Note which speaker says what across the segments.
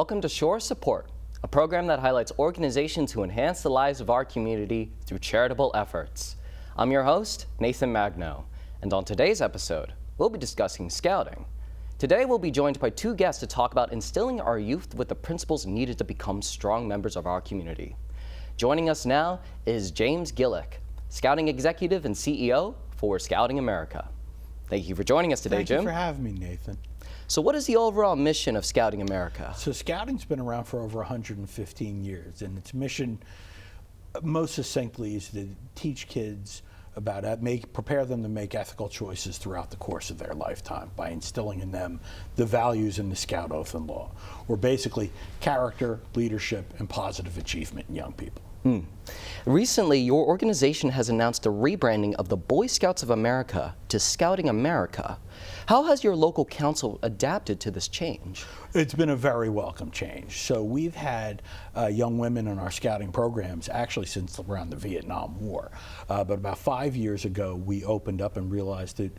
Speaker 1: Welcome to Shore Support, a program that highlights organizations who enhance the lives of our community through charitable efforts. I'm your host, Nathan Magno, and on today's episode, we'll be discussing scouting. Today, we'll be joined by two guests to talk about instilling our youth with the principles needed to become strong members of our community. Joining us now is James Gillick, Scouting Executive and CEO for Scouting America. Thank you for joining us today, Jim.
Speaker 2: Thank you for having me, Nathan.
Speaker 1: So what is the overall mission of Scouting America?
Speaker 2: So Scouting's been around for over 115 years, and its mission, most succinctly, is to teach kids about, prepare them to make ethical choices throughout the course of their lifetime by instilling in them the values in the Scout Oath and Law, or basically character, leadership, and positive achievement in young people.
Speaker 1: Recently, your organization has announced a rebranding of the Boy Scouts of America to Scouting America. How has your local council adapted to this change?
Speaker 2: It's been a very welcome change. So we've had young women in our scouting programs actually since around the Vietnam War. But about 5 years ago, we opened up and realized that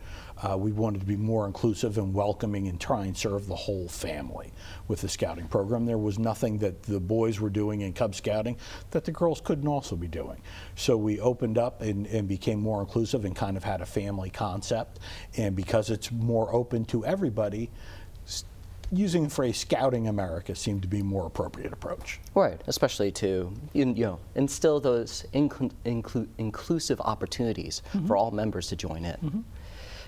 Speaker 2: we wanted to be more inclusive and welcoming and try and serve the whole family with the scouting program. There was nothing that the boys were doing in Cub Scouting that the girls couldn't also be doing. So we opened up and became more inclusive and kind of had a family concept. And because it's more open to everybody, using the phrase Scouting America seemed to be a more appropriate approach.
Speaker 1: Right, especially to instill those inclusive opportunities for all members to join in.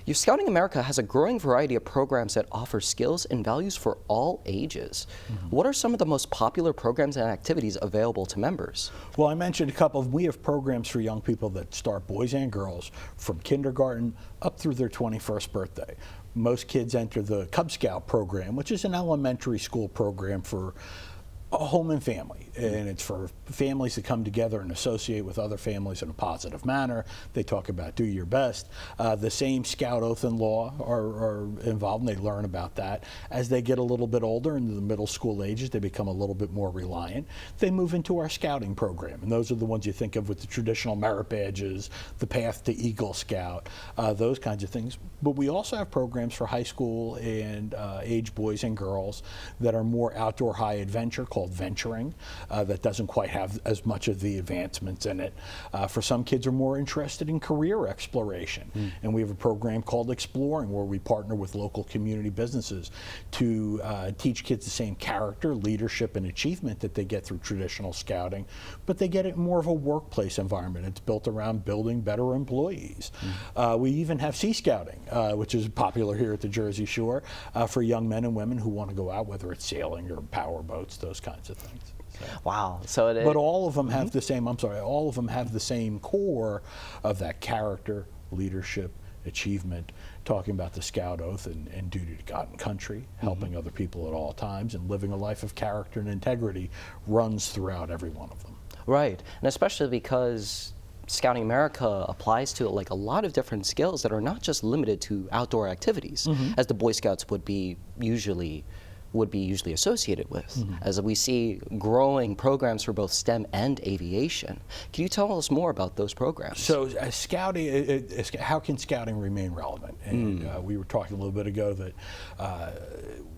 Speaker 1: Your Scouting America has a growing variety of programs that offer skills and values for all ages. What are some of the most popular programs and activities available to members?
Speaker 2: Well, I mentioned a couple of, we have programs for young people that start, boys and girls, from kindergarten up through their 21st birthday. Most kids enter the Cub Scout program, which is an elementary school program for a home and family, and it's for families to come together and associate with other families in a positive manner. They talk about do your best. The same Scout Oath and Law are involved, and they learn about that. As they get a little bit older, into the middle school ages, they become a little bit more reliant. They move into our scouting program, and those are the ones you think of with the traditional merit badges, the path to Eagle Scout, those kinds of things. But we also have programs for high school and age boys and girls that are more outdoor high adventure, called venturing, that doesn't quite have as much of the advancements in it. For some kids are more interested in career exploration, and we have a program called Exploring, where we partner with local community businesses to teach kids the same character, leadership, and achievement that they get through traditional scouting, but they get it in more of a workplace environment. It's built around building better employees. We even have Sea Scouting, which is popular here at the Jersey Shore, for young men and women who want to go out, whether it's sailing or power boats, those kinds of things. So.
Speaker 1: Wow.
Speaker 2: But all of them have the same, all of them have the same core of that character, leadership, achievement, talking about the Scout Oath and duty to God and country, helping other people at all times, and living a life of character and integrity runs throughout every one of them.
Speaker 1: Right, and especially because Scouting America applies to like a lot of different skills that are not just limited to outdoor activities, as the Boy Scouts would be usually associated with, as we see growing programs for both STEM and aviation. Can you tell us more about those programs?
Speaker 2: So scouting, how can scouting remain relevant? And we were talking a little bit ago that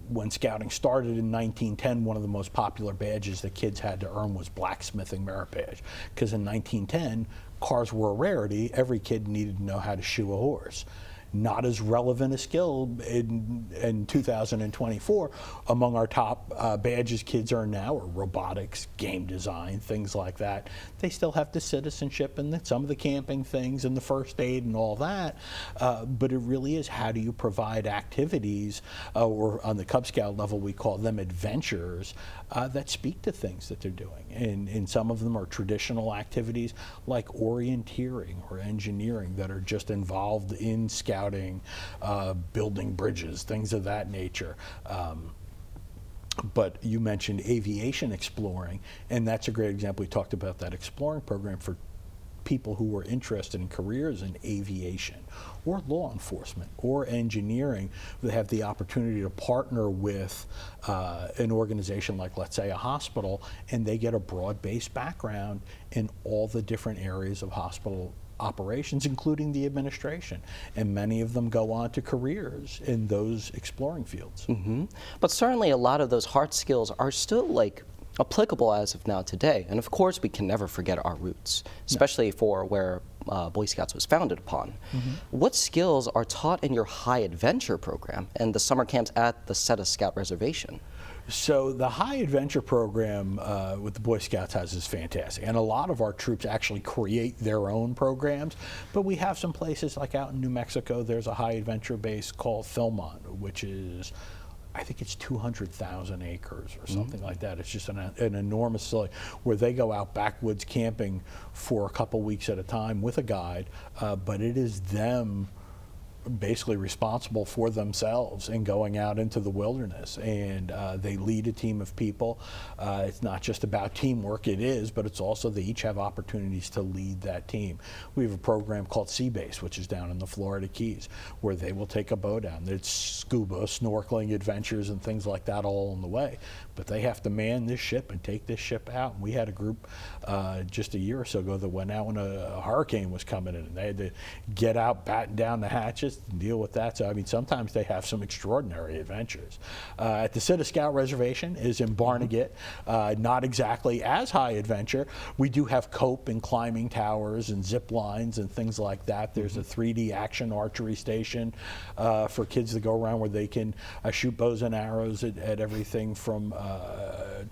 Speaker 2: when scouting started in 1910, one of the most popular badges that kids had to earn was blacksmithing merit badge, because in 1910, cars were a rarity. Every kid needed to know how to shoe a horse. Not as relevant a skill in 2024. Among our top badges kids earn now are robotics, game design, things like that. They still have the citizenship and some of the camping things and the first aid and all that. But it really is, how do you provide activities, or on the Cub Scout level we call them adventures, that speak to things that they're doing. And some of them are traditional activities like orienteering or engineering that are just involved in scouting, building bridges, things of that nature. But you mentioned aviation exploring, and that's a great example. We talked about that Exploring program for people who were interested in careers in aviation or law enforcement or engineering. They have the opportunity to partner with an organization like, let's say, a hospital, and they get a broad-based background in all the different areas of hospital operations, including the administration. And many of them go on to careers in those exploring fields.
Speaker 1: But certainly a lot of those hard skills are still like applicable as of now today. And of course, we can never forget our roots, especially for where Boy Scouts was founded upon. What skills are taught in your High Adventure program and the summer camps at the Seta Scout Reservation?
Speaker 2: So the High Adventure program with the Boy Scouts has is fantastic, and a lot of our troops actually create their own programs, but we have some places like out in New Mexico, there's a High Adventure base called Philmont, which is, I think it's 200,000 acres or something like that. It's just an enormous facility where they go out backwoods camping for a couple weeks at a time with a guide, but it is them basically responsible for themselves and going out into the wilderness, and they lead a team of people. It's not just about teamwork, it is, but it's also they each have opportunities to lead that team. We have a program called Sea Base, which is down in the Florida Keys, where they will take a boat out. It's scuba, snorkeling adventures and things like that all on the way, but they have to man this ship and take this ship out. And we had a group just a year or so ago that went out when a hurricane was coming in, and they had to get out, batten down the hatches, and deal with that. So I mean, sometimes they have some extraordinary adventures. At the Seta Scout Reservation is in Barnegat, not exactly as high adventure. We do have cope and climbing towers and zip lines and things like that. There's a 3D action archery station for kids to go around where they can shoot bows and arrows at everything from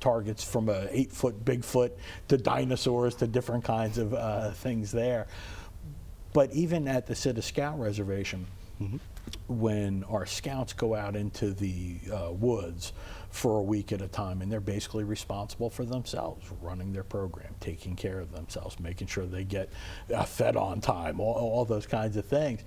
Speaker 2: targets from a 8-foot Bigfoot to dinosaurs to different kinds of things there. But even at the Seta Scout Reservation, when our scouts go out into the woods for a week at a time, and they're basically responsible for themselves, running their program, taking care of themselves, making sure they get fed on time, all those kinds of things.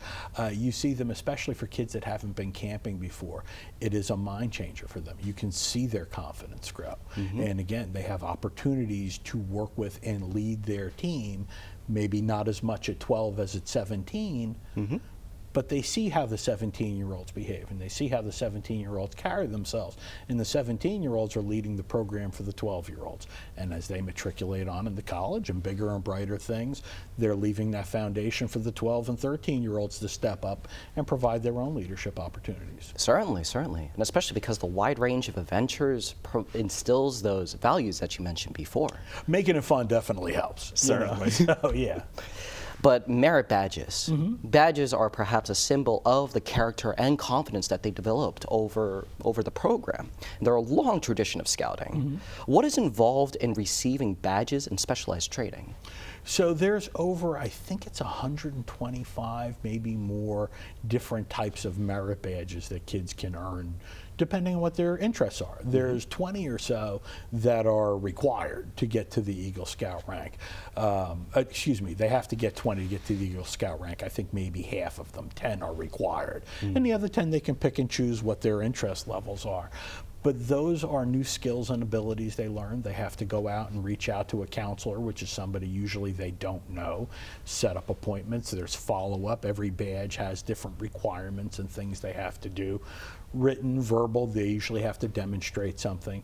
Speaker 2: You see them, especially for kids that haven't been camping before, it is a mind changer for them. You can see their confidence grow. And again, they have opportunities to work with and lead their team, maybe not as much at 12 as at 17, but they see how the 17-year-olds behave, and they see how the 17-year-olds carry themselves. And the 17-year-olds are leading the program for the 12-year-olds. And as they matriculate on into college and bigger and brighter things, they're leaving that foundation for the 12 and 13-year-olds to step up and provide their own leadership opportunities.
Speaker 1: Certainly, certainly. And especially because the wide range of adventures instills those values that you mentioned before.
Speaker 2: Making it fun definitely helps.
Speaker 1: Certainly.
Speaker 2: So, yeah.
Speaker 1: But merit badges. Badges are perhaps a symbol of the character and confidence that they developed over the program. And they're a long tradition of scouting. What is involved in receiving badges and specialized training?
Speaker 2: So there's over, I think it's 125, maybe more, different types of merit badges that kids can earn depending on what their interests are. There's 20 or so that are required to get to the Eagle Scout rank. Excuse me, they have to get 20 to get to the Eagle Scout rank. I think maybe half of them, 10, are required. And the other 10, they can pick and choose what their interest levels are. But those are new skills and abilities they learn. They have to go out and reach out to a counselor, which is somebody usually they don't know, set up appointments. There's follow-up. Every badge has different requirements and things they have to do. Written, verbal, they usually have to demonstrate something.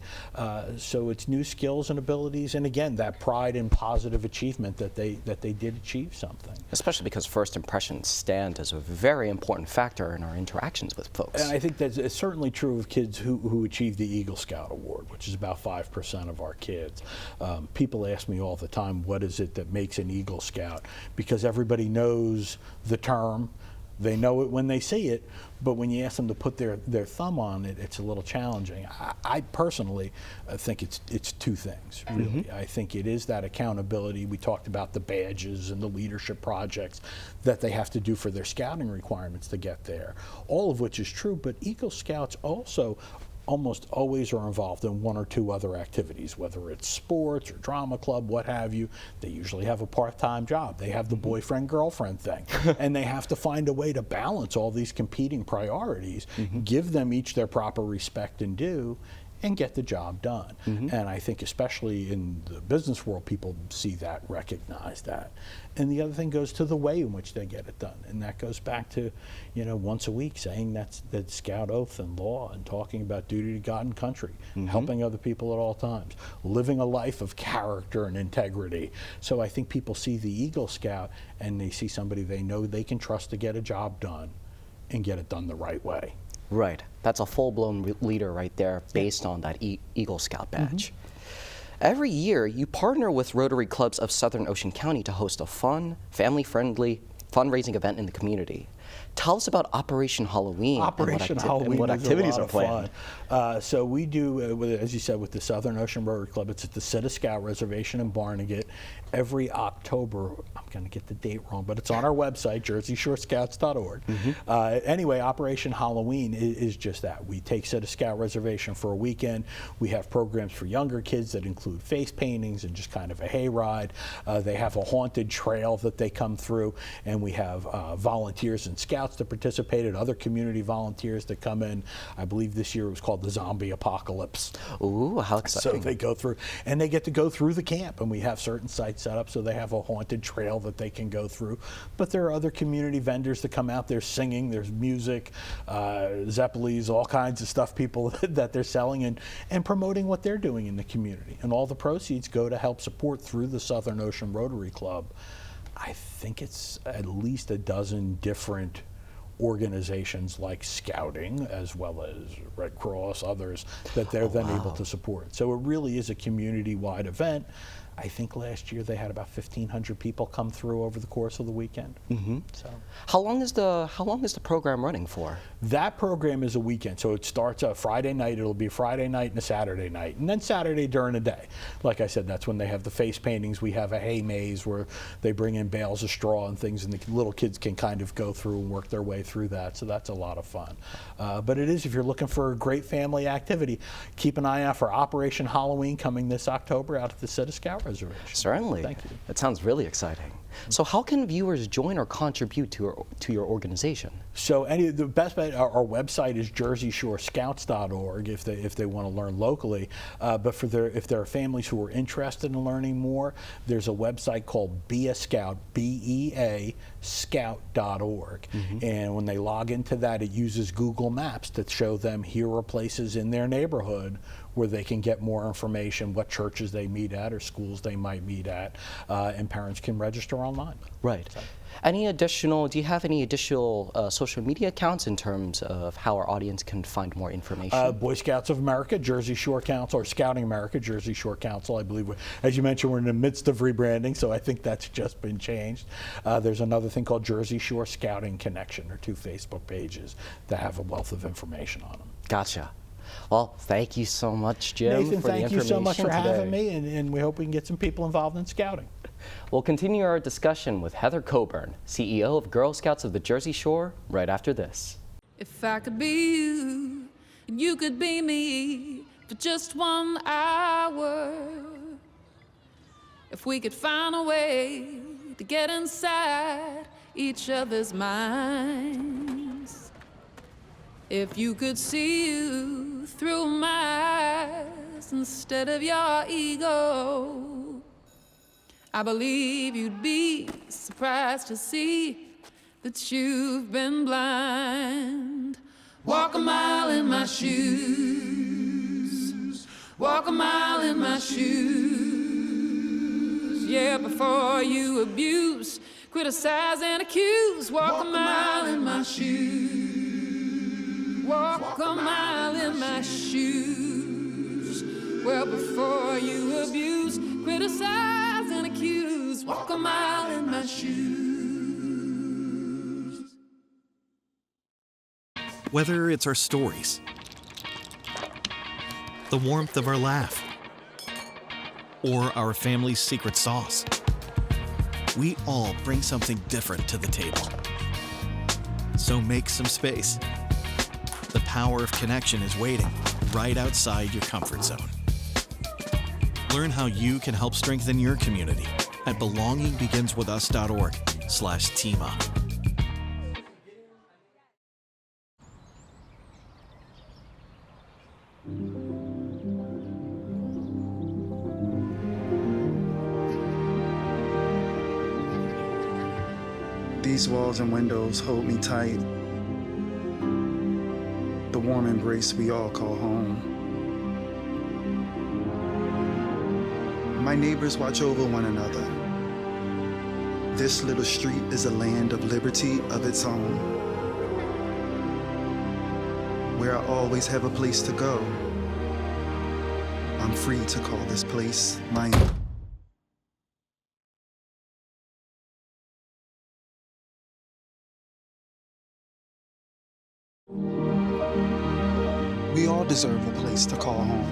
Speaker 2: So it's new skills and abilities, and again, that pride and positive achievement that they did achieve something.
Speaker 1: Especially because first impressions stand as a very important factor in our interactions with folks.
Speaker 2: And I think that's certainly true of kids who achieve the Eagle Scout Award, which is about 5% of our kids. People ask me all the time, what is it that makes an Eagle Scout? Because everybody knows the term. They know it when they see it, but when you ask them to put their thumb on it, it's a little challenging. I personally think it's two things, really. I think it is that accountability. We talked about the badges and the leadership projects that they have to do for their scouting requirements to get there, all of which is true, but Eagle Scouts also almost always are involved in one or two other activities, whether it's sports or drama club, what have you. They usually have a part-time job. They have the boyfriend-girlfriend thing. And they have to find a way to balance all these competing priorities, give them each their proper respect and due, and get the job done. And I think especially in the business world, people see that, recognize that. And the other thing goes to the way in which they get it done. And that goes back to, once a week saying that Scout oath and law and talking about duty to God and country, helping other people at all times, living a life of character and integrity. So I think people see the Eagle Scout and they see somebody they know they can trust to get a job done and get it done the right way.
Speaker 1: Right. That's a full-blown leader right there based on that Eagle Scout badge. Every year, you partner with Rotary Clubs of Southern Ocean County to host a fun, family-friendly fundraising event in the community. Tell us about Operation Halloween.
Speaker 2: Operation Halloween
Speaker 1: and what activities
Speaker 2: is a
Speaker 1: are
Speaker 2: lot
Speaker 1: planned.
Speaker 2: of fun. So we do, as you said, with the Southern Ocean Rotary Club, it's at the Sitta Scout Reservation in Barnegat. Every October, I'm going to get the date wrong, but it's on our website, jerseyshorescouts.org. Anyway, Operation Halloween is just that. We take Sitta Scout Reservation for a weekend. We have programs for younger kids that include face paintings and just kind of a hayride. They have a haunted trail that they come through, and we have volunteers and scouts that participated, other community volunteers that come in. I believe this year it was called the Zombie Apocalypse.
Speaker 1: Ooh, how exciting.
Speaker 2: So they go through, and they get to go through the camp, and we have certain sites set up so they have a haunted trail that they can go through. But there are other community vendors that come out there singing, there's music, Zeppelis, all kinds of stuff, people that they're selling and promoting what they're doing in the community. And all the proceeds go to help support through the Southern Ocean Rotary Club. I think it's at least a dozen different organizations like Scouting, as well as Red Cross, others that they're then able to support. So it really is a community-wide event. I think last year they had about 1,500 people come through over the course of the weekend. So
Speaker 1: How long is the program running for?
Speaker 2: that program is a weekend, so it starts a Friday night. It'll be a Friday night and a Saturday night, and then Saturday during the day. Like I said, that's when they have the face paintings. We have a hay maze where they bring in bales of straw and things, and the little kids can kind of go through and work their way through that. So that's a lot of fun. But it is, if you're looking for a great family activity, keep an eye out for Operation Halloween coming this October out at the Sitta Scout Reservation.
Speaker 1: Certainly.
Speaker 2: Thank you.
Speaker 1: That sounds really exciting. So how can viewers join or contribute to your organization?
Speaker 2: So the best bet, our website is jerseyshorescouts.org if they want to learn locally. But if there are families who are interested in learning more, there's a website called Be a Scout, BEA scout.org. And when they log into that, it uses Google Maps to show them here are places in their neighborhood where they can get more information, what churches they meet at or schools they might meet at, and parents can register online.
Speaker 1: Right.
Speaker 2: So.
Speaker 1: Do you have any additional social media accounts in terms of how our audience can find more information?
Speaker 2: Boy Scouts of America, Jersey Shore Council, or Scouting America, Jersey Shore Council, I believe. As you mentioned, we're in the midst of rebranding, so I think that's just been changed. There's another thing called Jersey Shore Scouting Connection, or 2 Facebook pages that have a wealth of information on them.
Speaker 1: Gotcha. Well, thank you so much, Jim,
Speaker 2: Nathan,
Speaker 1: for the
Speaker 2: thank
Speaker 1: information
Speaker 2: you so much for having
Speaker 1: today.
Speaker 2: me, and we hope we can get some people involved in scouting.
Speaker 1: We'll continue our discussion with Heather Coburn, CEO of Girl Scouts of the Jersey Shore, right after this.
Speaker 3: If I could be you, and you could be me for just 1 hour. If we could find a way to get inside each other's minds. If you could see you through my eyes instead of your ego, I believe you'd be surprised to see that you've been blind. Walk a mile in my shoes. Walk a mile in my shoes. Yeah, before you abuse, criticize and accuse. Walk a mile in my shoes. Walk a mile in my shoes. Well, before you abuse, criticize and accuse. Walk a mile in my shoes.
Speaker 4: Whether it's our stories, the warmth of our laugh, or our family's secret sauce, we all bring something different to the table. So make some space. The power of connection is waiting right outside your comfort zone. Learn how you can help strengthen your community at belongingbeginswithus.org/teamup.
Speaker 5: These walls and windows hold me tight. The warm embrace we all call home. My neighbors watch over one another. This little street is a land of liberty of its own, where I always have a place to go. I'm free to call this place my own. We all deserve a place to call home.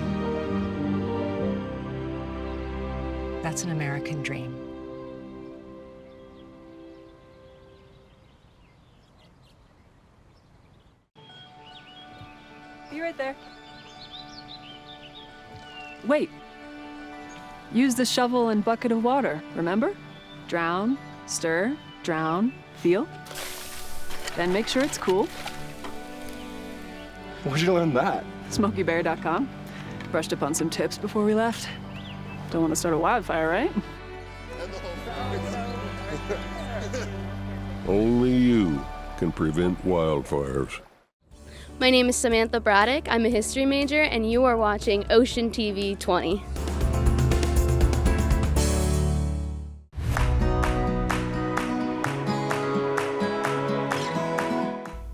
Speaker 6: That's an American dream.
Speaker 7: Be right there. Wait. Use the shovel and bucket of water, remember? Drown, stir, drown, feel. Then make sure it's cool.
Speaker 8: Where'd you learn that?
Speaker 7: SmokeyBear.com. Brushed up on some tips before we left. Don't want to start a wildfire, right?
Speaker 9: Only you can prevent wildfires.
Speaker 10: My name is Samantha Braddock. I'm a history major, and you are watching Ocean TV 20.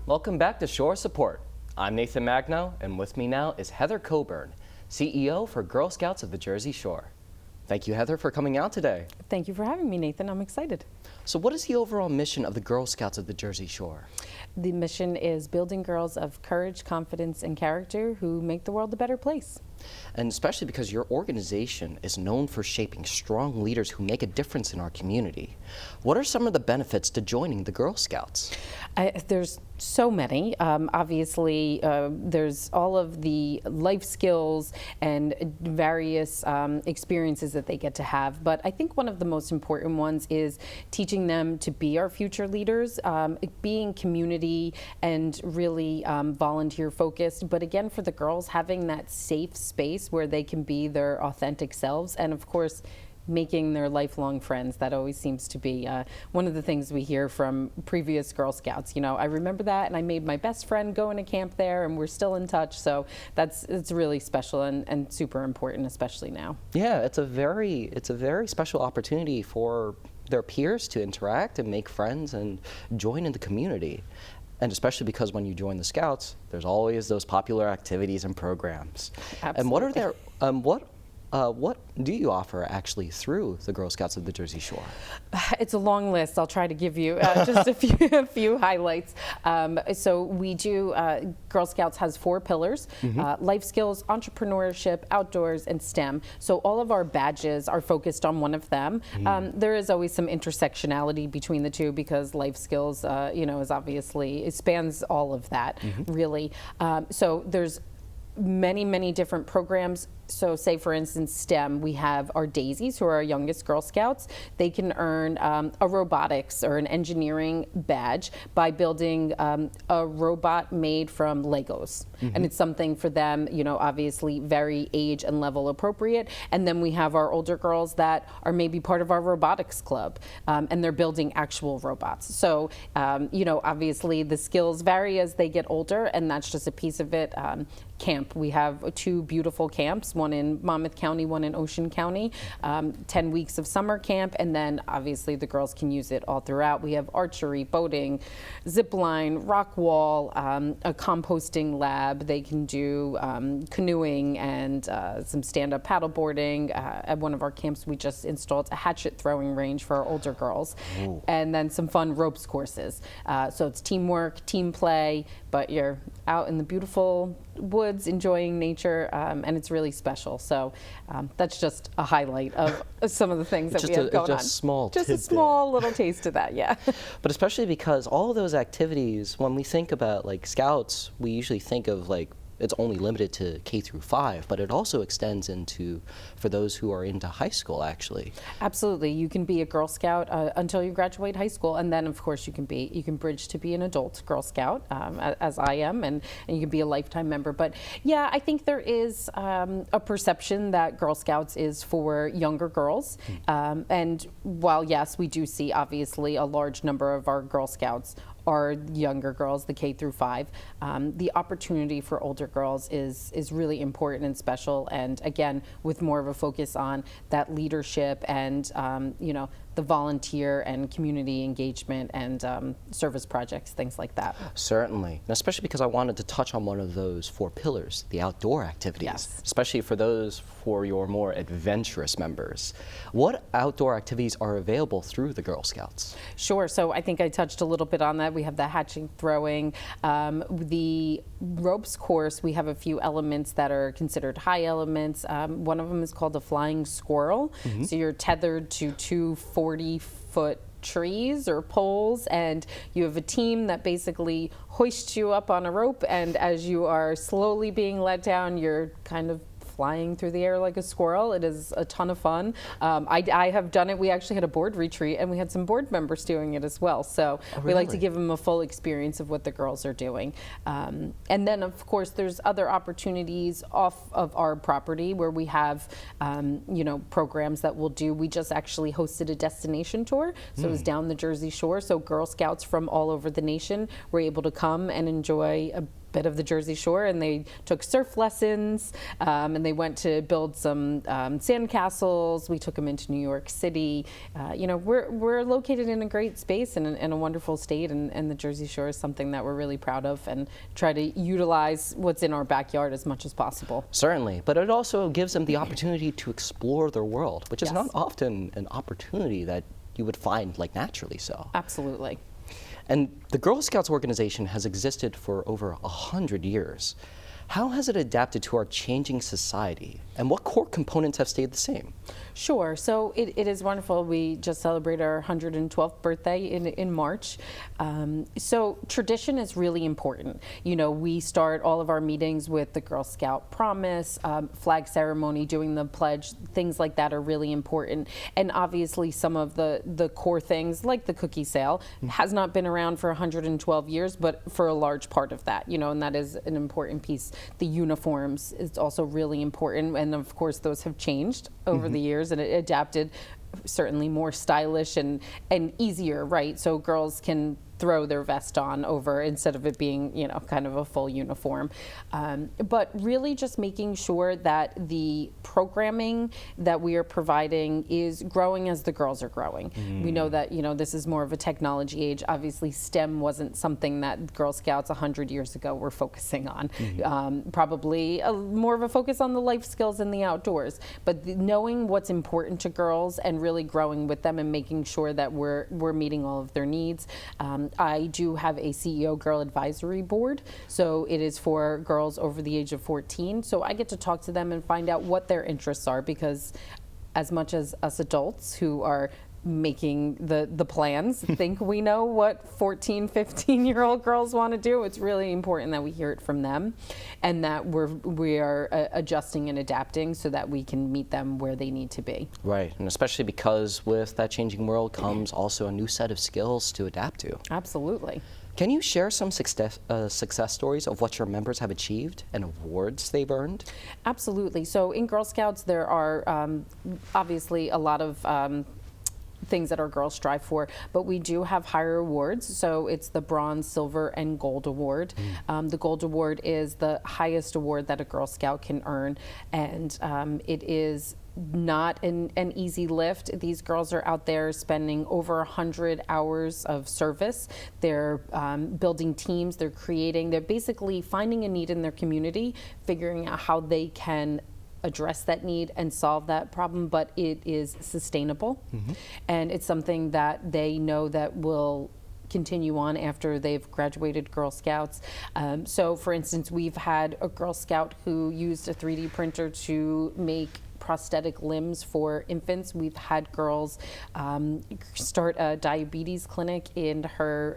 Speaker 1: Welcome back to Shore Support. I'm Nathan Magno, and with me now is Heather Coburn, CEO for Girl Scouts of the Jersey Shore. Thank you, Heather, for coming out today.
Speaker 11: Thank you for having me, Nathan. I'm excited.
Speaker 1: So what is the overall mission of the Girl Scouts of the Jersey Shore?
Speaker 11: The mission is building girls of courage, confidence, and character who make the world a better place.
Speaker 1: And especially because your organization is known for shaping strong leaders who make a difference in our community. What are some of the benefits to joining the Girl Scouts?
Speaker 11: There's so many. Obviously, there's all of the life skills and various experiences that they get to have. But I think one of the most important ones is teaching them to be our future leaders, being community and really volunteer focused. But again, for the girls, having that safe space where they can be their authentic selves, and of course, making their lifelong friends. That always seems to be one of the things we hear from previous Girl Scouts. You know, I remember that, and I made my best friend going to camp there, and we're still in touch. So it's really special and super important, especially now.
Speaker 1: Yeah, it's a very special opportunity for their peers to interact and make friends and join in the community. And especially because when you join the Scouts, there's always those popular activities and programs.
Speaker 11: Absolutely.
Speaker 1: And what are their what do you offer actually through the Girl Scouts of the Jersey Shore?
Speaker 11: It's a long list. I'll try to give you just a few highlights. So we do, Girl Scouts has 4 pillars, life skills, entrepreneurship, outdoors, and STEM. So all of our badges are focused on one of them. There is always some intersectionality between the two because life skills, is obviously, it spans all of that, really. So there's many different programs. So say, for instance, STEM, we have our Daisies, who are our youngest Girl Scouts. They can earn a robotics or an engineering badge by building a robot made from Legos. And it's something for them, obviously very age and level appropriate. And then we have our older girls that are maybe part of our robotics club, and they're building actual robots. So, obviously the skills vary as they get older, and that's just a piece of it. Camp, we have 2 beautiful camps, one in Monmouth County, one in Ocean County, 10 weeks of summer camp, and then obviously the girls can use it all throughout. We have archery, boating, zip line, rock wall, a composting lab. They can do canoeing and some stand-up paddleboarding. At one of our camps, we just installed a hatchet throwing range for our older girls. Ooh. And then some fun ropes courses. So it's teamwork, team play, but you're out in the beautiful woods enjoying nature, and it's really special. So that's just a highlight of some of the things that we have going on. Just a small little taste of that, yeah.
Speaker 1: But especially because all of those activities, when we think about like Scouts, we usually think of like it's only limited to K through 5, but it also extends into for those who are into high school, actually.
Speaker 11: Absolutely, you can be a Girl Scout until you graduate high school, and then of course you can bridge to be an adult Girl Scout, as I am, and you can be a lifetime member. But yeah, I think there is a perception that Girl Scouts is for younger girls, and while yes, we do see obviously a large number of our Girl Scouts are younger girls, the K through 5. The opportunity for older girls is really important and special, and again, with more of a focus on that leadership and the volunteer and community engagement and service projects, things like that.
Speaker 1: Certainly, and especially because I wanted to touch on one of those 4 pillars, the outdoor activities,
Speaker 11: Yes.
Speaker 1: especially for your more adventurous members. What outdoor activities are available through the Girl Scouts?
Speaker 11: Sure, so I think I touched a little bit on that. We have the hatching, throwing, the ropes course. We have a few elements that are considered high elements. One of them is called a flying squirrel. So you're tethered to 2 40-foot trees or poles, and you have a team that basically hoists you up on a rope, and as you are slowly being let down, you're kind of flying through the air like a squirrel. It is a ton of fun. I have done it. We actually had a board retreat, and we had some board members doing it as well. So we like to give them a full experience of what the girls are doing. And then, of course, there's other opportunities off of our property where we have, programs that we'll do. We just actually hosted a destination tour. So it was down the Jersey Shore. So Girl Scouts from all over the nation were able to come and enjoy a bit of the Jersey Shore, and they took surf lessons, and they went to build some sand castles. We took them into New York City. We're located in a great space and in a wonderful state, and the Jersey Shore is something that we're really proud of and try to utilize what's in our backyard as much as possible.
Speaker 1: Certainly, but it also gives them the opportunity to explore their world, which is
Speaker 11: Yes.
Speaker 1: not often an opportunity that you would find like naturally so.
Speaker 11: Absolutely.
Speaker 1: And the Girl Scouts organization has existed for over 100 years. How has it adapted to our changing society, and what core components have stayed the same?
Speaker 11: Sure. So it is wonderful. We just celebrated our 112th birthday in March. So tradition is really important. We start all of our meetings with the Girl Scout promise, flag ceremony, doing the pledge, things like that are really important. And obviously some of the core things, like the cookie sale, has not been around for 112 years, but for a large part of that, and that is an important piece. The uniforms is also really important, and of course those have changed over the years, and it adapted, certainly more stylish and easier, right? So girls can throw their vest on over instead of it being, kind of a full uniform. But really just making sure that the programming that we are providing is growing as the girls are growing. We know that, this is more of a technology age. Obviously, STEM wasn't something that Girl Scouts 100 years ago were focusing on. Probably more of a focus on the life skills and the outdoors. But knowing what's important to girls and really growing with them and making sure that we're meeting all of their needs. I do have a CEO Girl Advisory Board, so it is for girls over the age of 14. So I get to talk to them and find out what their interests are, because as much as us adults who are making the plans think we know what 14, 15-year-old girls want to do, it's really important that we hear it from them and that we are adjusting and adapting so that we can meet them where they need to be.
Speaker 1: Right, and especially because with that changing world comes also a new set of skills to adapt to.
Speaker 11: Absolutely.
Speaker 1: Can you share some success stories of what your members have achieved and awards they've earned? Absolutely.
Speaker 11: So in Girl Scouts there are obviously a lot of things that our girls strive for, but we do have higher awards. So it's the Bronze, Silver, and Gold Award. The Gold Award is the highest award that a Girl Scout can earn, and it is not an easy lift. These girls are out there spending over 100 hours of service. They're building teams, they're basically finding a need in their community, figuring out how they can address that need and solve that problem, but it is sustainable. And it's something that they know that will continue on after they've graduated Girl Scouts. So for instance, we've had a Girl Scout who used a 3D printer to make prosthetic limbs for infants. We've had girls start a diabetes clinic in her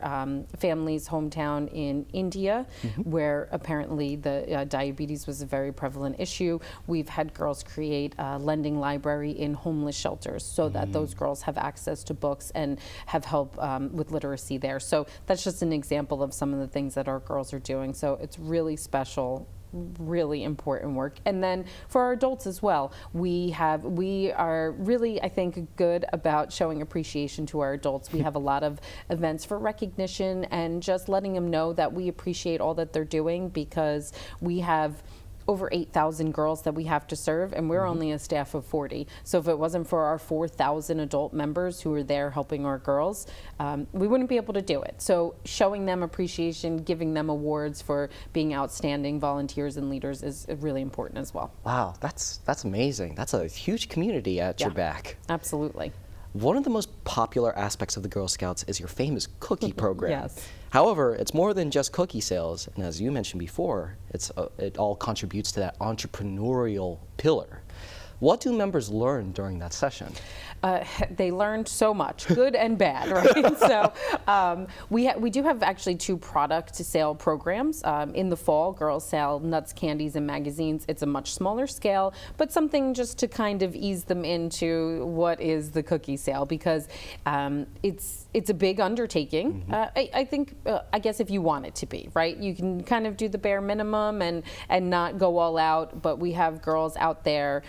Speaker 11: family's hometown in India, where apparently the diabetes was a very prevalent issue. We've had girls create a lending library in homeless shelters so that those girls have access to books and have help with literacy there. So that's just an example of some of the things that our girls are doing. So it's really special, really important work. And then for our adults as well, we are really, I think, good about showing appreciation to our adults. We have a lot of events for recognition and just letting them know that we appreciate all that they're doing, because we have over 8,000 girls that we have to serve, and we're only a staff of 40. So if it wasn't for our 4,000 adult members who are there helping our girls, we wouldn't be able to do it. So showing them appreciation, giving them awards for being outstanding volunteers and leaders is really important as well.
Speaker 1: Wow, that's amazing. That's a huge community at your back.
Speaker 11: Absolutely.
Speaker 1: One of the most popular aspects of the Girl Scouts is your famous cookie program.
Speaker 11: Yes.
Speaker 1: However, it's more than just cookie sales, and as you mentioned before, it all contributes to that entrepreneurial pillar. What do members learn during that session?
Speaker 11: They learned so much, good and bad, right? So we do have actually 2 product sale programs. In the fall, girls sell nuts, candies, and magazines. It's a much smaller scale, but something just to kind of ease them into what is the cookie sale, because it's a big undertaking. I think, I guess if you want it to be, right? You can kind of do the bare minimum and not go all out, but we have girls out there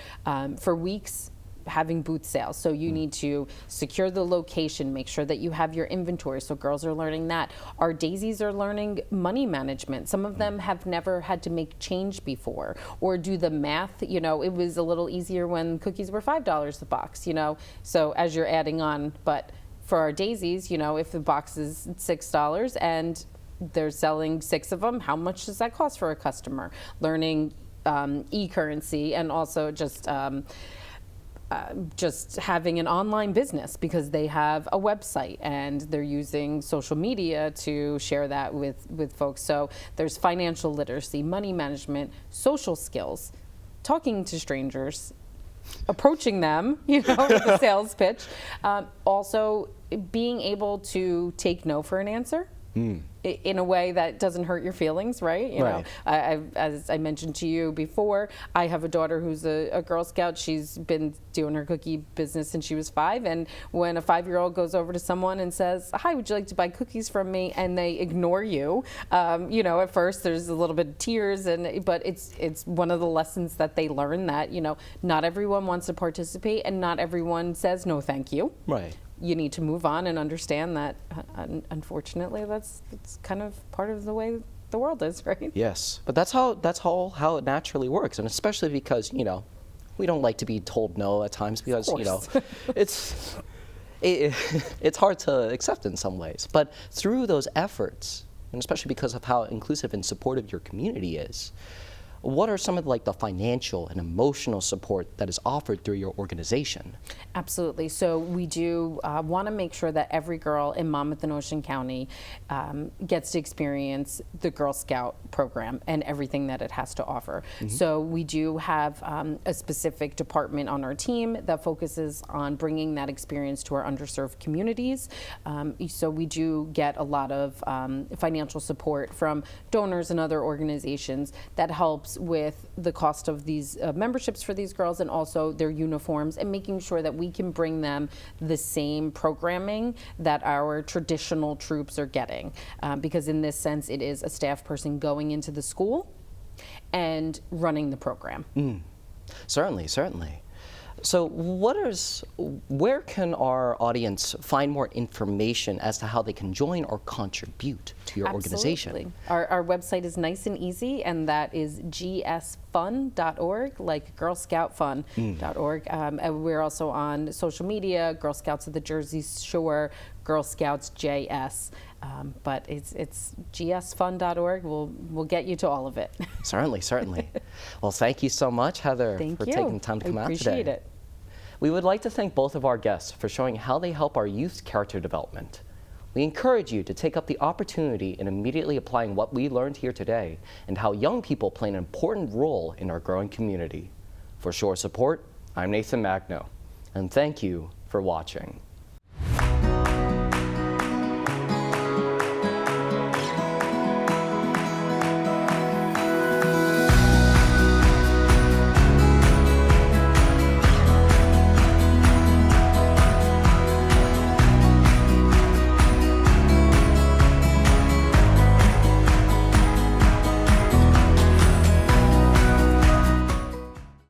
Speaker 11: for weeks having booth sales. So you need to secure the location, make sure that you have your inventory. So girls are learning that. Our daisies are learning money management. Some of them have never had to make change before or do the math. You know, it was a little easier when cookies were $5 a box, you know, so as you're adding on. But for our daisies, you know, if the box is $6 and they're selling 6 of them, how much does that cost for a customer? Learning e-currency, and also just having an online business, because they have a website and they're using social media to share that with folks. So there's financial literacy, money management, social skills, talking to strangers, approaching them, you know, with a sales pitch. Also being able to take no for an answer. In a way that doesn't hurt your feelings, right? You know, as I mentioned to you before, I have a daughter who's a Girl Scout. She's been doing her cookie business since she was 5, and when a 5-year-old goes over to someone and says, "Hi, would you like to buy cookies from me?" and they ignore you, you know, at first there's a little bit of tears, but it's one of the lessons that they learn, that, you know, not everyone wants to participate and not everyone says no thank you.
Speaker 1: Right.
Speaker 11: You need to move on and understand that, unfortunately, that's kind of part of the way the world is, right?
Speaker 1: Yes, but that's how it naturally works, and especially because, you know, we don't like to be told no at times, because, you know, it's hard to accept in some ways. But through those efforts, and especially because of how inclusive and supportive your community is, what are some of the financial and emotional support that is offered through your organization?
Speaker 11: Absolutely. So we do want to make sure that every girl in Monmouth and Ocean County gets to experience the Girl Scout program and everything that it has to offer. So we do have a specific department on our team that focuses on bringing that experience to our underserved communities. So we do get a lot of financial support from donors and other organizations that helps with the cost of these memberships for these girls, and also their uniforms, and making sure that we can bring them the same programming that our traditional troops are getting. Because in this sense, it is a staff person going into the school and running the program.
Speaker 1: Certainly, certainly. So where can our audience find more information as to how they can join or contribute to your organization?
Speaker 11: Our website is nice and easy, and that is gsfun.org, like girlscoutfun.org. And we're also on social media, Girl Scouts of the Jersey Shore, Girl Scouts JS. But it's gsfun.org. We'll get you to all of it.
Speaker 1: Certainly, certainly. Well, thank you so much, Heather, for taking time to come out today.
Speaker 11: Appreciate it.
Speaker 1: We would like to thank both of our guests for showing how they help our youth's character development. We encourage you to take up the opportunity in immediately applying what we learned here today, and how young people play an important role in our growing community. For Shore Support, I'm Nathan Magno, and thank you for watching.